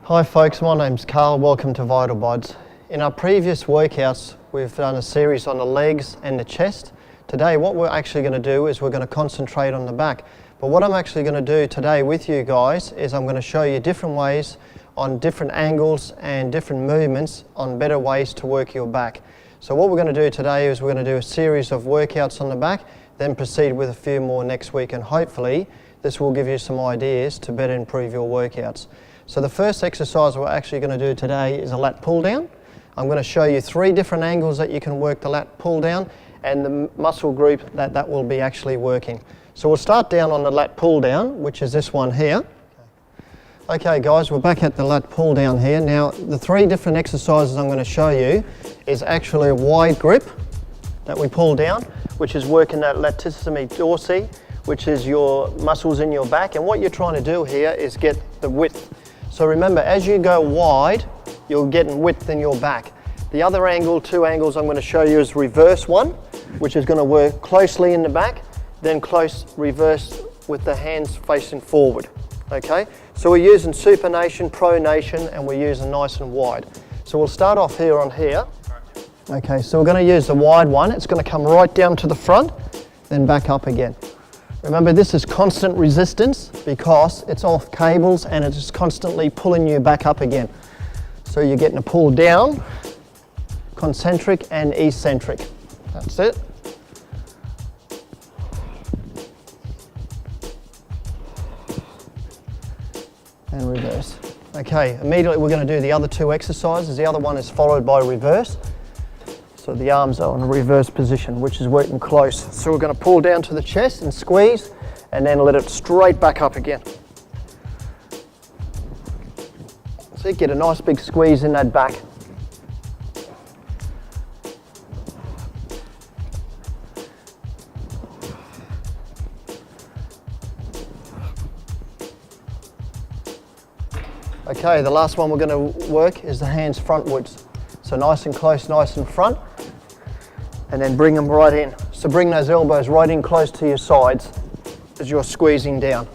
Hi folks, my name's Carl. Welcome to Bodz. In our previous workouts, we've done a series on the legs and the chest. Today, what we're actually going to do is we're going to concentrate on the back. But what I'm actually going to do today with you guys is I'm going to show you different ways on different angles and different movements on better ways to work your back. So what we're going to do today is we're going to do a series of workouts on the back, then proceed with a few more next week, and hopefully this will give you some ideas to better improve your workouts. So the first exercise we're actually going to do today is a lat pull down. I'm going to show you 3 different angles that you can work the lat pull down and the muscle group that will be actually working. So we'll start down on the lat pull down, which is this one here. Okay guys, we're back at the lat pull down here. Now the 3 different exercises I'm going to show you is actually a wide grip that we pull down, which is working that latissimus dorsi, which is your muscles in your back, and what you're trying to do here is get the width. So remember, as you go wide, you're getting width in your back. The other angle, 2 angles I'm going to show you is reverse one, which is going to work closely in the back, then close reverse with the hands facing forward. Okay, so we're using supination, pronation, and we're using nice and wide. So we'll start off here on here. Okay, so we're going to use the wide one. It's going to come right down to the front, then back up again. Remember, this is constant resistance because it's off cables and it's just constantly pulling you back up again. So you're getting a pull down, concentric and eccentric. That's it. And reverse. Okay, immediately we're going to do the other 2 exercises. The other one is followed by reverse. So the arms are in a reverse position, which is working close. So we're going to pull down to the chest and squeeze, and then let it straight back up again. So you get a nice big squeeze in that back. Okay, the last one we're going to work is the hands frontwards. So nice and close, nice and front, and then bring them right in. So bring those elbows right in close to your sides as you're squeezing down.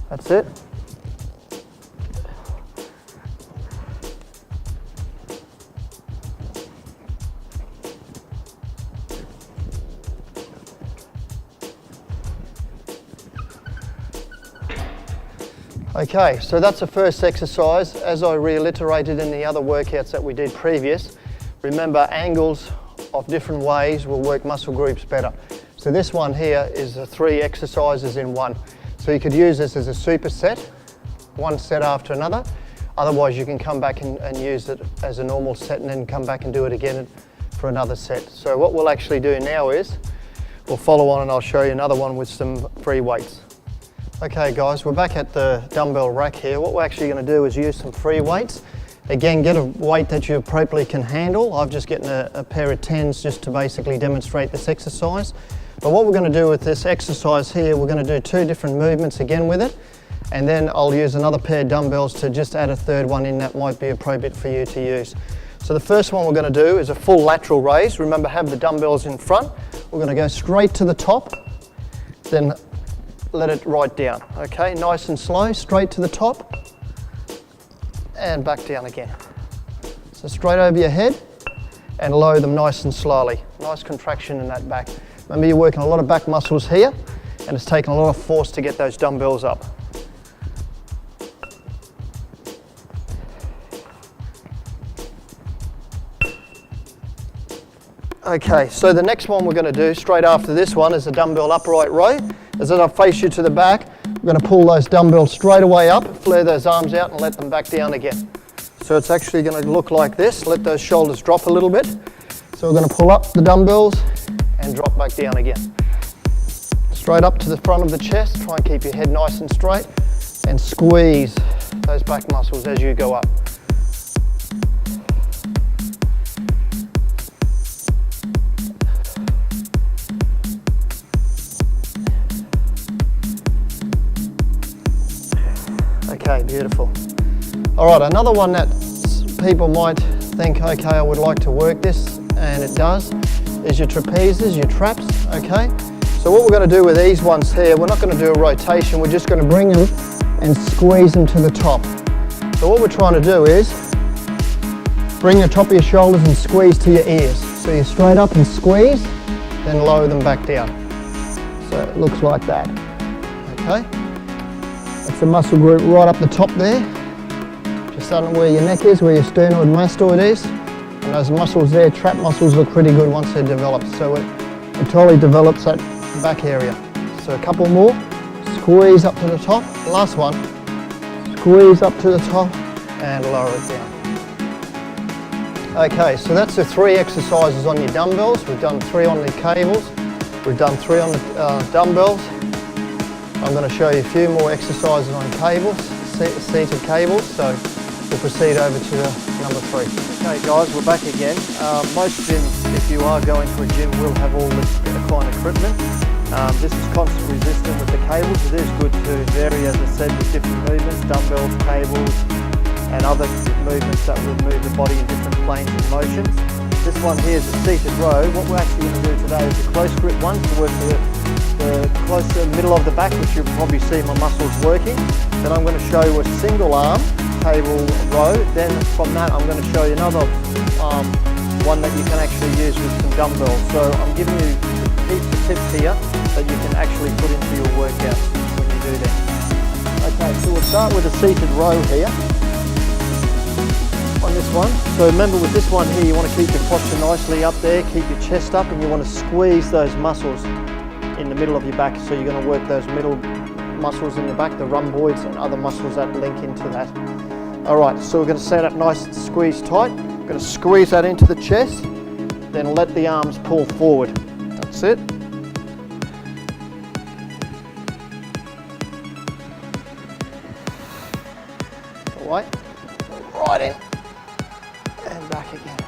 That's it. Okay, so that's the first exercise. As I reiterated in the other workouts that we did previous, remember, angles of different ways will work muscle groups better. So this one here is the 3 exercises in one. So you could use this as a superset, one set after another. Otherwise you can come back and use it as a normal set and then come back and do it again for another set. So what we'll actually do now is, we'll follow on and I'll show you another one with some free weights. Okay guys, we're back at the dumbbell rack here. What we're actually going to do is use some free weights. Again, get a weight that you appropriately can handle. I've just gotten a pair of 10s just to basically demonstrate this exercise. But what we're going to do with this exercise here, we're going to do 2 different movements again with it. And then I'll use another pair of dumbbells to just add a 3rd one in that might be appropriate for you to use. So the first one we're going to do is a full lateral raise. Remember, have the dumbbells in front. We're going to go straight to the top, then let it right down. Okay, nice and slow, straight to the top and back down again. So straight over your head and lower them nice and slowly. Nice contraction in that back. Remember, you're working a lot of back muscles here and it's taking a lot of force to get those dumbbells up. Okay, so the next one we're going to do straight after this one is a dumbbell upright row. As I face you to the back, we're going to pull those dumbbells straight away up, flare those arms out and let them back down again. So it's actually going to look like this. Let those shoulders drop a little bit. So we're going to pull up the dumbbells and drop back down again. Straight up to the front of the chest. Try and keep your head nice and straight and squeeze those back muscles as you go up. Okay, beautiful. All right, another one that people might think, okay, I would like to work this, and it does, is your trapezes, your traps, okay? So what we're going to do with these ones here, we're not going to do a rotation, we're just going to bring them and squeeze them to the top. So what we're trying to do is bring the top of your shoulders and squeeze to your ears. So you straight up and squeeze, then lower them back down. So it looks like that. Okay? That's the muscle group right up the top there. Just under where your neck is, where your sternum and mastoid is. And those muscles there, trap muscles, look pretty good once they're developed. So it totally develops that back area. So a couple more. Squeeze up to the top. Last one. Squeeze up to the top and lower it down. Okay, so that's the 3 exercises on your dumbbells. We've done 3 on the cables. We've done 3 on the dumbbells. I'm going to show you a few more exercises on cables, seated cables. So we'll proceed over to number 3. Okay guys, we're back again. Most gyms, if you are going to a gym, will have all this kind of equipment. This is constant resistant with the cables. It is good to vary, as I said, with different movements, dumbbells, cables, and other movements that will move the body in different planes of motions. This one here is a seated row. What we're actually going to do today is a close grip one to work the closer middle of the back, which you'll probably see my muscles working. Then I'm going to show you a single arm cable row. Then from that I'm going to show you another one that you can actually use with some dumbbells. So I'm giving you heaps of tips here that you can actually put into your workouts when you do that. Okay, so we'll start with a seated row here on this one. So remember, with this one here, you want to keep your posture nicely up there, keep your chest up, and you want to squeeze those muscles in the middle of your back. So you're going to work those middle muscles in the back, the rhomboids and other muscles that link into that. All right, so we're going to set up nice and squeeze tight. We're going to squeeze that into the chest, then let the arms pull forward. That's it. Right, right in and back again.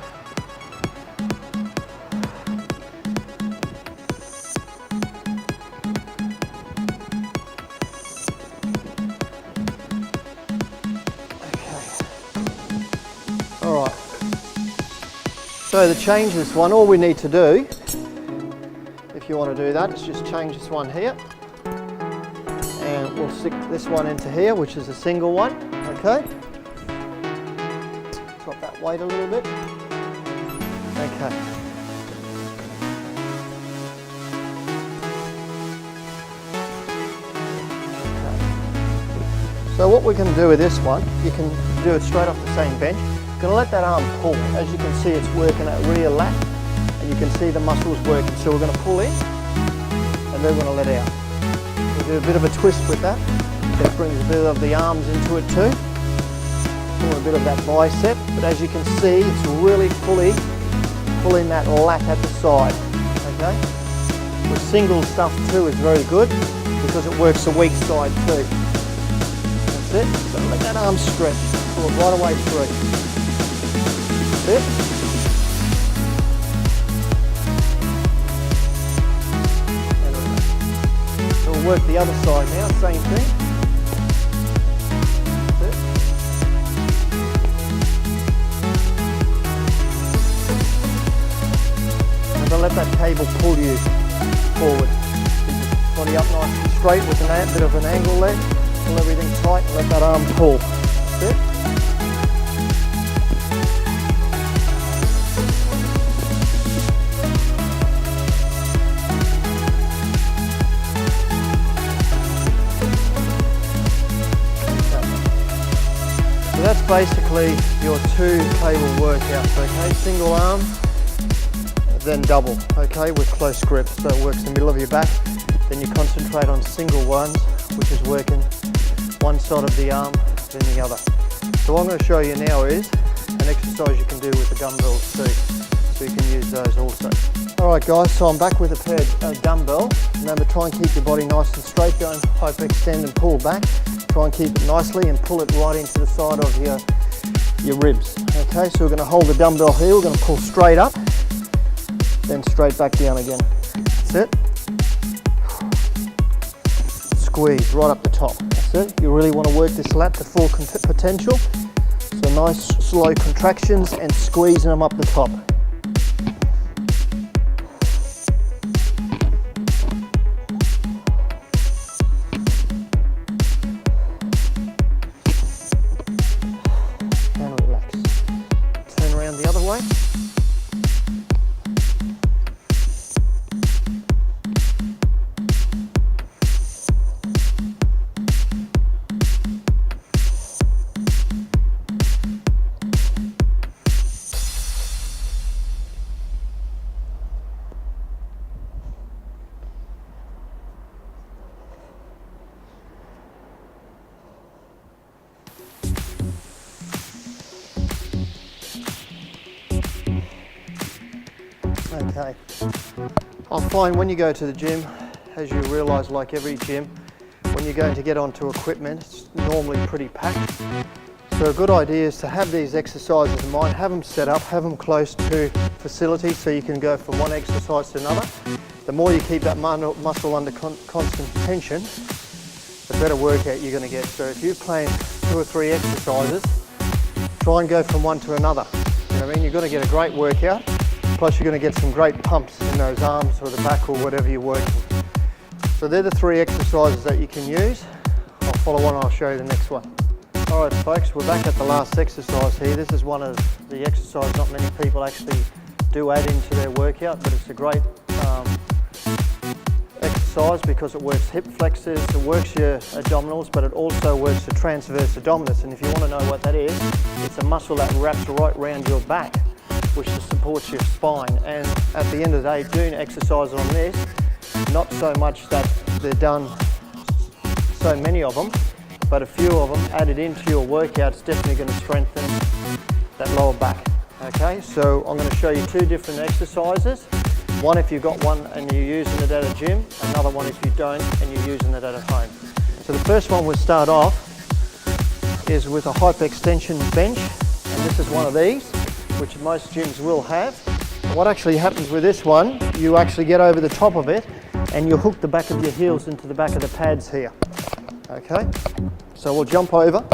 All right. So to change this one, all we need to do, if you want to do that, is just change this one here. And we'll stick this one into here, which is a single one, okay? Drop that weight a little bit. Okay. So what we're going to do with this one, you can do it straight off the same bench. You're going to let that arm pull. As you can see, it's working that rear lat, and you can see the muscles working. So we're going to pull in, and then we're going to let out. We'll do a bit of a twist with that. That brings a bit of the arms into it too. Pull a bit of that bicep, but as you can see, it's really fully pulling that lat at the side. Okay? The single stuff too is very good because it works the weak side too. That's it. So let that arm stretch. Pull it right away through. That's it. So we'll work the other side now, same thing. That's it. And then let that cable pull you forward. Body up nice and straight with a bit of an angle there. Pull everything tight and let that arm pull. That's it. So that's basically your 2 cable workouts, okay? Single arm, then double, okay, with close grip. So it works in the middle of your back. Then you concentrate on single ones, which is working one side of the arm, then the other. So what I'm going to show you now is an exercise you can do with the dumbbells too. So you can use those also. Alright guys, so I'm back with a pair of dumbbells. Remember, try and keep your body nice and straight, don't hyperextend and pull back. Try and keep it nicely and pull it right into the side of your ribs. Okay, so we're going to hold the dumbbell here, we're going to pull straight up, then straight back down again. That's it. Squeeze right up the top. That's it. You really want to work this lat to full potential. So nice slow contractions and squeezing them up the top. Okay. I find when you go to the gym, as you realise, like every gym, when you're going to get onto equipment, it's normally pretty packed. So a good idea is to have these exercises in mind, have them set up, have them close to facilities so you can go from one exercise to another. The more you keep that muscle under constant tension, the better workout you're going to get. So if you plan 2 or 3 exercises, try and go from one to another. You know what I mean? You're going to get a great workout, plus you're going to get some great pumps in those arms or the back or whatever you're working. So they're the 3 exercises that you can use. I'll follow on and I'll show you the next one. Alright folks, we're back at the last exercise here. This is one of the exercises not many people actually do add into their workout, but it's a great exercise because it works hip flexors, it works your abdominals, but it also works the transverse abdominis. And if you want to know what that is, it's a muscle that wraps right around your back, which supports your spine. And at the end of the day, doing exercises on this, not so much that they're done, so many of them, but a few of them added into your workout is definitely going to strengthen that lower back. Okay, so I'm going to show you 2 different exercises. One if you've got one and you're using it at a gym, another one if you don't and you're using it at home. So the first one we'll start off is with a hyperextension bench, and this is one of these, which most gyms will have. And what actually happens with this one, you actually get over the top of it and you hook the back of your heels into the back of the pads here. Okay, so we'll jump over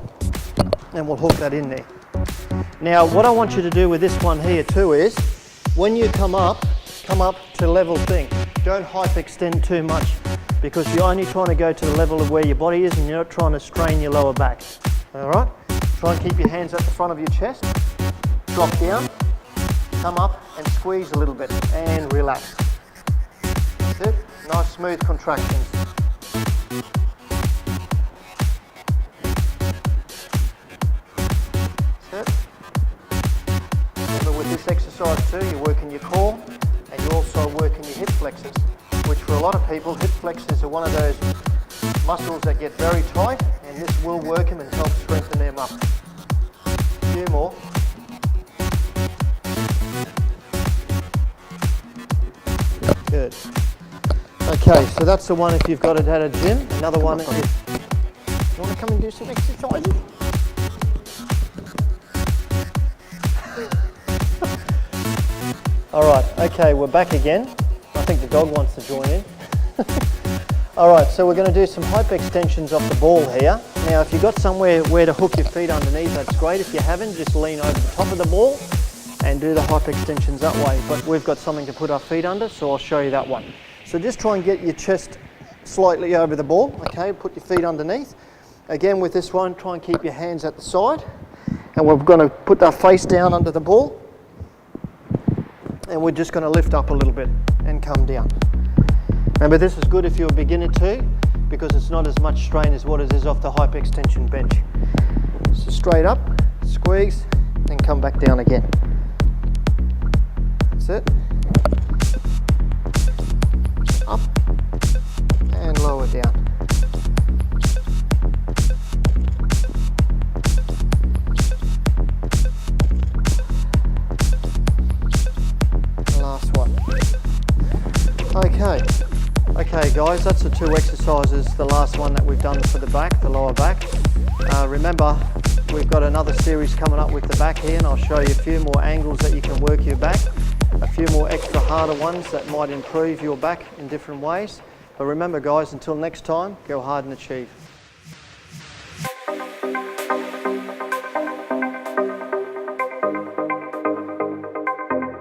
and we'll hook that in there. Now what I want you to do with this one here too is, when you come up to level thing. Don't hyperextend too much because you're only trying to go to the level of where your body is and you're not trying to strain your lower back. Alright, try and keep your hands at the front of your chest, drop down, come up and squeeze a little bit and relax. That's it, nice smooth contractions. Remember with this exercise too, you're working your core and you're also working your hip flexors, which for a lot of people, hip flexors are one of those muscles that get very tight, and this will work them and help strengthen them up. A few more. Good. Okay, so that's the one if you've got it at a gym. Another one is, you want to come and do some exercises? Alright, okay, we're back again. I think the dog wants to join in. Alright, so we're going to do some hyperextensions off the ball here. Now if you've got somewhere where to hook your feet underneath, that's great. If you haven't, just lean over the top of the ball and do the hyperextensions that way. But we've got something to put our feet under, so I'll show you that one. So just try and get your chest slightly over the ball, okay? Put your feet underneath. Again with this one, try and keep your hands at the side. And we're going to put our face down under the ball. And we're just going to lift up a little bit and come down. Remember, this is good if you're a beginner too, because it's not as much strain as what it is off the hyperextension bench. So straight up, squeeze, and come back down again. That's it. Up and lower down. Last one. Okay guys, that's the 2 exercises, the last one that we've done for the back, the lower back. Remember, we've got another series coming up with the back here, and I'll show you a few more angles that you can work your back, a few more extra harder ones that might improve your back in different ways. But remember guys, until next time, go hard and achieve.